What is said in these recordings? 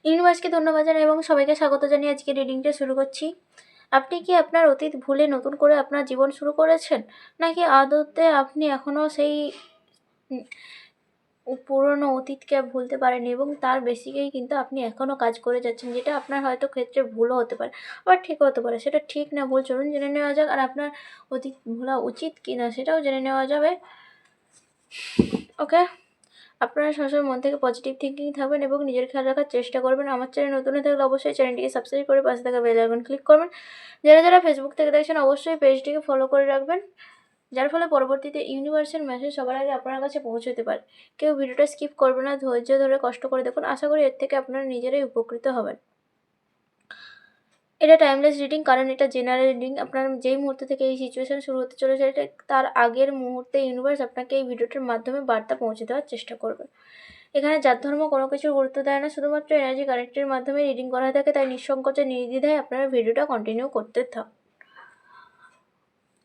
ইউনিভার্সকে ধন্যবাদ জানাই এবং সবাইকে স্বাগত জানিয়ে আজকে রিডিংটা শুরু করছি। আপনি কি আপনার অতীত ভুলে নতুন করে আপনার জীবন শুরু করেছেন, নাকি আদতে আপনি এখনও সেই পুরনো অতীতকে ভুলতে পারেননি এবং তার বেসিকেই কিন্তু আপনি এখনও কাজ করে যাচ্ছেন, যেটা আপনার হয়তো ক্ষেত্রে ভুলও হতে পারে, আবার ঠিকও হতে পারে। সেটা ঠিক না ভুল চলুন জেনে নেওয়া যাক, আর আপনার অতীত ভোলা উচিত কি না সেটাও জেনে নেওয়া যাবে। ওকে, আপনারা সবসময় মন থেকে পজিটিভ থিঙ্কিং থাকবেন এবং নিজের খেয়াল রাখার চেষ্টা করবেন। আমার চ্যানেল নতুন হয়ে থাকলে অবশ্যই চ্যানেলটিকে সাবস্ক্রাইব করে পাশে থাকা বেল আইকন ক্লিক করবেন। যারা ফেসবুক থেকে দেখছেন অবশ্যই পেজটিকে ফলো করে রাখবেন, যার ফলে পরবর্তীতে ইউনিভার্সের মেসেজ সবার আগে আপনার কাছে পৌঁছতে পারে। কেউ ভিডিওটা স্কিপ করবে না, ধৈর্য ধরে কষ্ট করে দেখুন। আশা করি এর থেকে আপনারা নিজেরাই উপকৃত হবেন। এটা টাইমলেস রিডিং, কারণ এটা জেনারেল রিডিং। আপনার যেই মুহূর্ত থেকে এই সিচুয়েশান শুরু হতে চলেছে তার আগের মুহূর্তে ইউনিভার্স আপনাকে এই ভিডিওটির মাধ্যমে বার্তা পৌঁছে দেওয়ার চেষ্টা করবে। এখানে জাত ধর্ম কোনো কিছুর গুরুত্ব দেয় না, শুধুমাত্র এনার্জি কানেক্টের মাধ্যমে রিডিং করা থাকে। তাই নিঃসংকোচে নির্দ্বিধায় আপনারা ভিডিওটা কন্টিনিউ করতে থাকুন।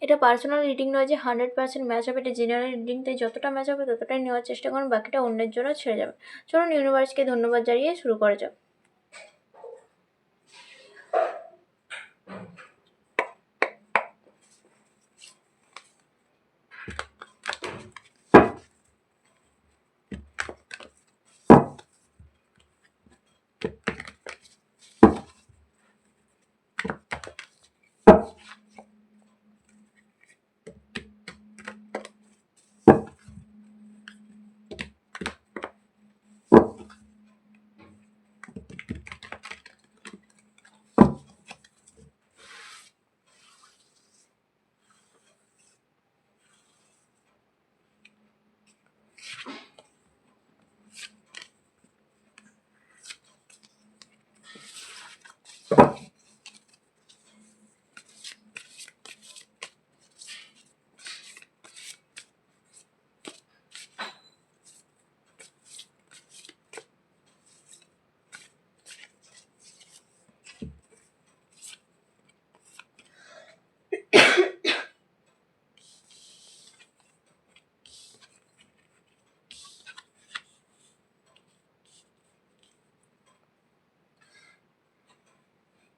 এটা পার্সোনাল রিডিং নয় যে 100% ম্যাচ হবে, এটা জেনারেল রিডিং। তাই যতটা ম্যাচ হবে ততটাই নেওয়ার চেষ্টা করুন, বাকিটা অন্যের জন্য ছেড়ে যাবে। চলুন ইউনিভার্সকে ধন্যবাদ জানিয়ে শুরু করা যাক।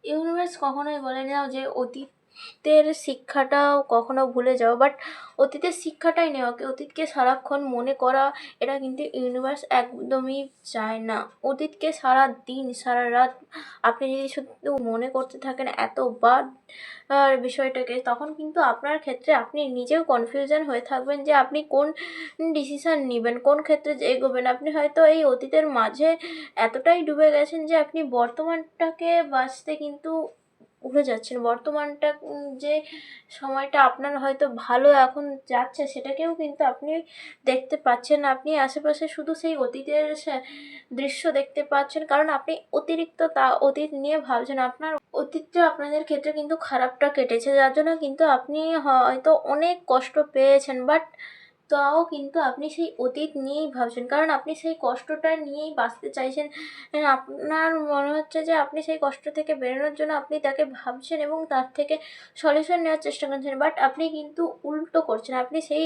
ইউনিভার্স কখনোই বলে না যে অতীতের শিক্ষাটাও কখনো ভুলে যাও, বাট অতীতের শিক্ষাটাই নেওয়া, অতীতকে সারাক্ষণ মনে করা, এটা কিন্তু ইউনিভার্স একদমই চায় না। অতীতকে সারা দিন সারা রাত আপনি যদি শুধু মনে করতে থাকেন এতবার বিষয়টাকে, তখন কিন্তু আপনার ক্ষেত্রে আপনি নিজেও কনফিউশন হয়ে থাকবেন যে আপনি কোন ডিসিশান নেবেন, কোন ক্ষেত্রে যে এগোবেন। আপনি হয়তো এই অতীতের মাঝে এতটাই ডুবে গেছেন যে আপনি বর্তমানটাকে বাঁচতে কিন্তু ভুলে যাচ্ছেন। বর্তমানটা যে সময়টা আপনার হয়তো ভালো এখন যাচ্ছে সেটাকেও কিন্তু আপনি দেখতে পাচ্ছেন না। আপনি আশেপাশে শুধু সেই অতীতের দৃশ্য দেখতে পাচ্ছেন, কারণ আপনি অতিরিক্ত অতীত নিয়ে ভাবছেন। আপনার অতীতটা আপনাদের ক্ষেত্রে কিন্তু খারাপটা কেটেছে, যার জন্য কিন্তু আপনি হয়তো অনেক কষ্ট পেয়েছেন, বাট তাও কিন্তু আপনি সেই অতীত নিয়েই ভাবছেন, কারণ আপনি সেই কষ্টটা নিয়েই বাঁচতে চাইছেন। আপনার মনে হচ্ছে যে আপনি সেই কষ্ট থেকে বেরোনোর জন্য আপনি তাকে ভাবছেন এবং তার থেকে সলিউশন নেওয়ার চেষ্টা করছেন, বাট আপনি কিন্তু উল্টো করছেন। আপনি সেই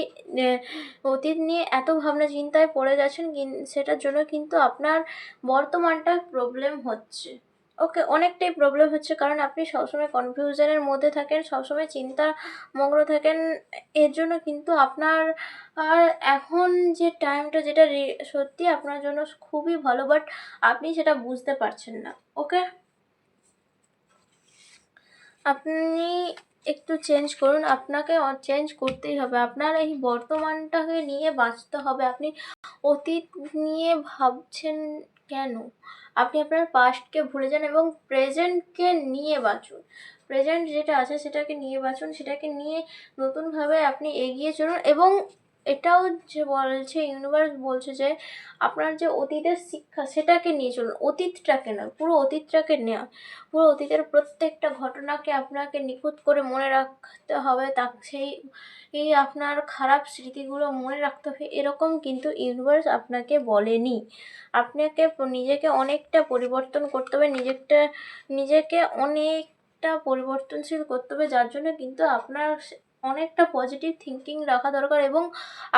অতীত নিয়ে এত ভাবনা চিন্তায় পড়ে গেছেন, সেটার জন্য কিন্তু আপনার বর্তমানটা প্রবলেম হচ্ছে। ওকে, অনেকটাই প্রবলেম হচ্ছে, কারণ আপনি সবসময় কনফিউশনের মধ্যে থাকেন, সবসময় চিন্তা মগ্ন থাকেন। এর জন্য কিন্তু আপনার এখন যে টাইমটা, যেটা সত্যি আপনার জন্য খুবই ভালো, বাট আপনি সেটা বুঝতে পারছেন না। ওকে, আপনি একটু চেঞ্জ করুন, আপনাকে চেঞ্জ করতেই হবে। আপনার এই বর্তমানটাকে নিয়ে বাঁচতে হবে। আপনি অতীত নিয়ে ভাবছেন কেন? আপনি আপনার পাস্টকে ভুলে যান এবং প্রেজেন্টকে নিয়ে বাঁচুন। প্রেজেন্ট যেটা আছে সেটাকে নিয়ে বাঁচুন, সেটাকে নিয়ে নতুনভাবে আপনি এগিয়ে চলুন। এবং এটাও যে বলছে, ইউনিভার্স বলছে যে আপনার যে অতীতের শিক্ষা সেটাকে নিয়ে চলুন, অতীতটাকে না, পুরো অতীতটাকে নেওয়া। পুরো অতীতের প্রত্যেকটা ঘটনাকে আপনাকে নিখুঁত করে মনে রাখতে হবে, তা সেই আপনার খারাপ স্মৃতিগুলো মনে রাখতে হবে, এরকম কিন্তু ইউনিভার্স আপনাকে বলেনি। আপনাকে নিজেকে অনেকটা পরিবর্তন করতে হবে, নিজেকে অনেকটা পরিবর্তনশীল করতে হবে, যার জন্য কিন্তু আপনার অনেকটা পজিটিভ থিঙ্কিং রাখা দরকার এবং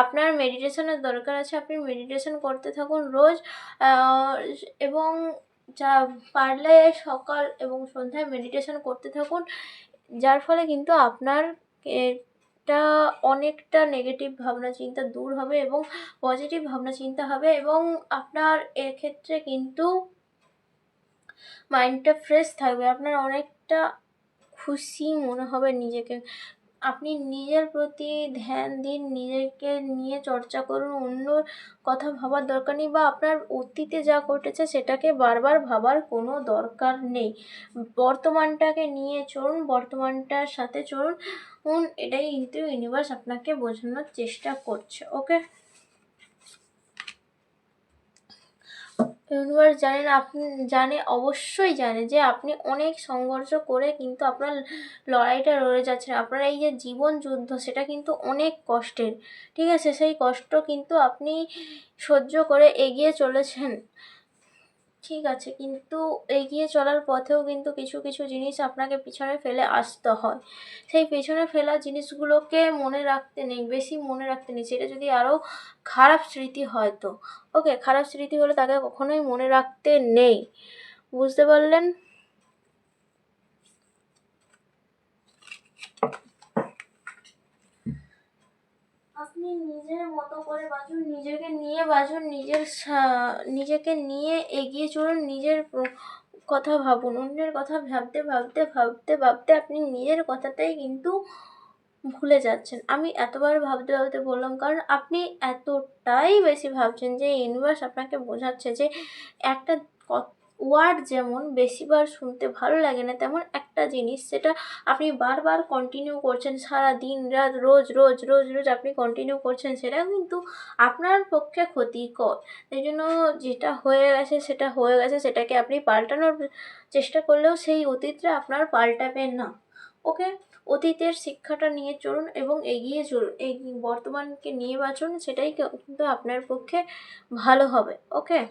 আপনার মেডিটেশনের দরকার আছে। আপনি মেডিটেশন করতে থাকুন রোজ, এবং যা পারলে সকাল এবং সন্ধ্যায় মেডিটেশন করতে থাকুন, যার ফলে কিন্তু আপনার এটা অনেকটা নেগেটিভ ভাবনা চিন্তা দূর হবে এবং পজিটিভ ভাবনা চিন্তা হবে, এবং আপনার এক্ষেত্রে কিন্তু মাইন্ডটা ফ্রেশ থাকবে, আপনার অনেকটা খুশি মনে হবে নিজেকে। আপনি নিজের প্রতি ধ্যান দিন, নিজেকে নিয়ে চর্চা করুন, অন্যর কথা ভাবার দরকার নেই, বা আপনার অতীতে যা ঘটেছে সেটাকে বারবার ভাবার কোনো দরকার নেই। বর্তমানটাকে নিয়ে চলুন, বর্তমানটার সাথে চলুন, এটাই কিন্তু ইউনিভার্স আপনাকে বোঝানোর চেষ্টা করছে। ওকে, ইউনিভার্স জানেন, আপনি অবশ্যই জানে যে আপনি অনেক সংঘর্ষ করে কিন্তু আপনার লড়াইটা লড়ে যাচ্ছেন। আপনার এই যে জীবন যুদ্ধ, সেটা কিন্তু অনেক কষ্টের, ঠিক আছে? সেই কষ্ট কিন্তু আপনি সহ্য করে এগিয়ে চলেছেন, ঠিক আছে? কিন্তু এগিয়ে চলার পথেও কিন্তু কিছু কিছু জিনিস আপনাকে পিছনে ফেলে আসতে হয়। সেই পেছনে ফেলা জিনিসগুলোকে মনে রাখতে নেই, বেশি মনে রাখতে নেই। সেটা যদি আরও খারাপ স্মৃতি হয় তো ওকে, খারাপ স্মৃতি হলে তাকে কখনোই মনে রাখতে নেই, বুঝতে পারলেন? আপনি নিজের মতো করে বাঁচুন, নিজেকে নিয়ে বাঁচুন, নিজেকে নিয়ে এগিয়ে চলুন, নিজের কথা ভাবুন। অন্যের কথা ভাবতে ভাবতে ভাবতে ভাবতে আপনি নিজের কথাটাই কিন্তু ভুলে যাচ্ছেন। আমি এতবার ভাবতে ভাবতে বললাম কারণ আপনি এতটাই বেশি ভাবছেন যে ইউনিভার্স আপনাকে বোঝাচ্ছে যে একটা ওয়ার্ড যেমন বেশিবার শুনতে ভালো লাগে না, তেমন একটা জিনিস সেটা আপনি বারবার কন্টিনিউ করছেন, সারা দিন রাত রোজ রোজ রোজ রোজ আপনি কন্টিনিউ করছেন, সেটা কিন্তু আপনার পক্ষে ক্ষতিকর। এই জন্য যেটা হয়ে গেছে সেটা হয়ে গেছে, সেটাকে আপনি পাল্টানোর চেষ্টা করলেও সেই অতীতটা আপনার পাল্টাবে না। ওকে, অতীতের শিক্ষাটা নিয়ে চলুন এবং এগিয়ে চলুন, এই বর্তমানকে নিয়ে বাঁচুন, সেটাই কিন্তু আপনার পক্ষে ভালো হবে। ওকে,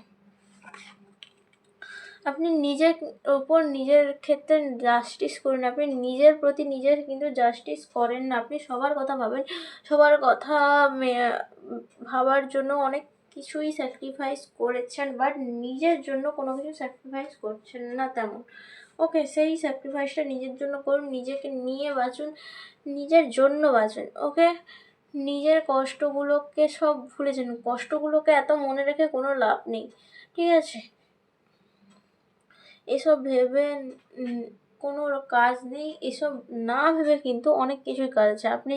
আপনি নিজের ওপর নিজের ক্ষেত্রে জাস্টিস করুন। আপনি নিজের প্রতি নিজের কিন্তু জাস্টিস করেন না, আপনি সবার কথা ভাবেন, সবার কথা ভাবার জন্য অনেক কিছুই স্যাক্রিফাইস করেছেন, বাট নিজের জন্য কোনো কিছু স্যাক্রিফাইস করছেন না তেমন। ওকে, সেই স্যাক্রিফাইসটা নিজের জন্য করুন, নিজেকে নিয়ে বাঁচুন, নিজের জন্য বাঁচুন। ওকে, নিজের কষ্টগুলোকে সব ভুলে যান, কষ্টগুলোকে এত মনে রেখে কোনো লাভ নেই, ঠিক আছে? এসব ভেবে কোনো কাজ নেই, এসব না ভেবে কিন্তু অনেক কিছুই কাজ আছে। আপনি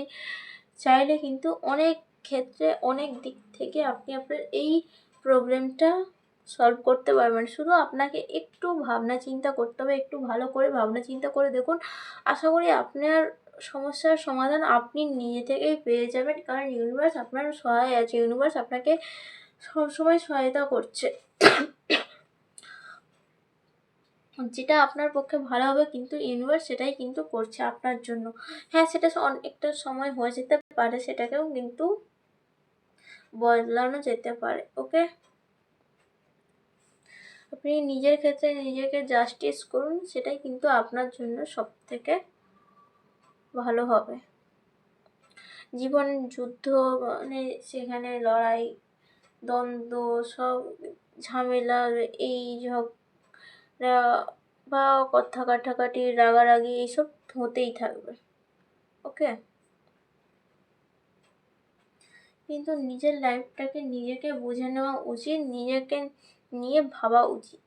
চাইলে কিন্তু অনেক ক্ষেত্রে অনেক দিক থেকে আপনি আপনার এই প্রবলেমটা সলভ করতে পারবেন। শুধু আপনাকে একটু ভাবনা চিন্তা করতে হবে, একটু ভালো করে ভাবনা চিন্তা করে দেখুন, আশা করি আপনার সমস্যার সমাধান আপনি নিজে থেকেই পেয়ে যাবেন, কারণ ইউনিভার্স আপনার সহায় আছে, ইউনিভার্স আপনাকে সবসময় সহায়তা করছে। যেটা আপনার পক্ষে ভালো হবে, কিন্তু ইউনিভার্স সেটাই কিন্তু করছে আপনার জন্য। হ্যাঁ, সেটা অনেকটা সময় হয়ে যেতে পারে, সেটাকেও কিন্তু বদলানো যেতে পারে। ওকে, আপনি নিজের ক্ষেত্রে নিজেকে জাস্টিস করুন, সেটাই কিন্তু আপনার জন্য সব থেকে ভালো হবে। জীবন যুদ্ধ মানে সেখানে লড়াই, দ্বন্দ্ব, সব ঝামেলা, এই ঝগড়া বা কথা কাটাকাটি, রাগারাগি, এইসব হতেই থাকবে। ওকে, কিন্তু নিজের লাইফটাকে নিজেকে বুঝে নেওয়া উচিত, নিজেকে নিয়ে ভাবা উচিত।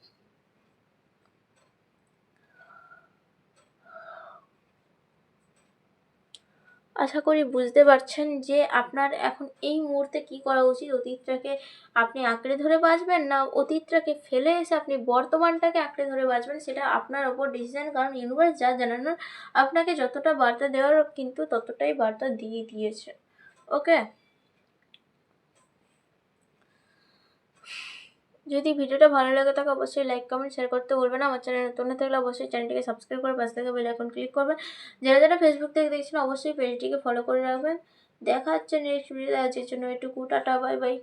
আশা করি বুঝতে পারছেন যে আপনার এখন এই মুহূর্তে কি করা উচিত। অতীতটাকে আপনি আঁকড়ে ধরে বাঁচবেন, না অতীতটাকে ফেলে এসে আপনি বর্তমানটাকে আঁকড়ে ধরে বাঁচবেন, সেটা আপনার ওপর ডিসিশন। কারণ ইউনিভার্স যা জানানোর আপনাকে যতটা বার্তা দেওয়ার কিন্তু ততটাই বার্তা দিয়ে দিয়েছে। ওকে, যদি ভিডিওটা ভালো লাগে থাকে অবশ্যই লাইক কমেন্ট শেয়ার করতে ভুলবেন না। আমার চ্যানেল নতুন হয়ে থাকলে অবশ্যই চ্যানেলটিকে সাবস্ক্রাইব করে পাশে থাকা বেল আইকন ক্লিক করবেন। যারা যারা ফেসবুক থেকে দেখছেন অবশ্যই পেজটিকে ফলো করে রাখবেন। দেখা হচ্ছে নেক্সট ভিডিওতে, আজকের জন্য এটুকু, টাটা, বাই বাই।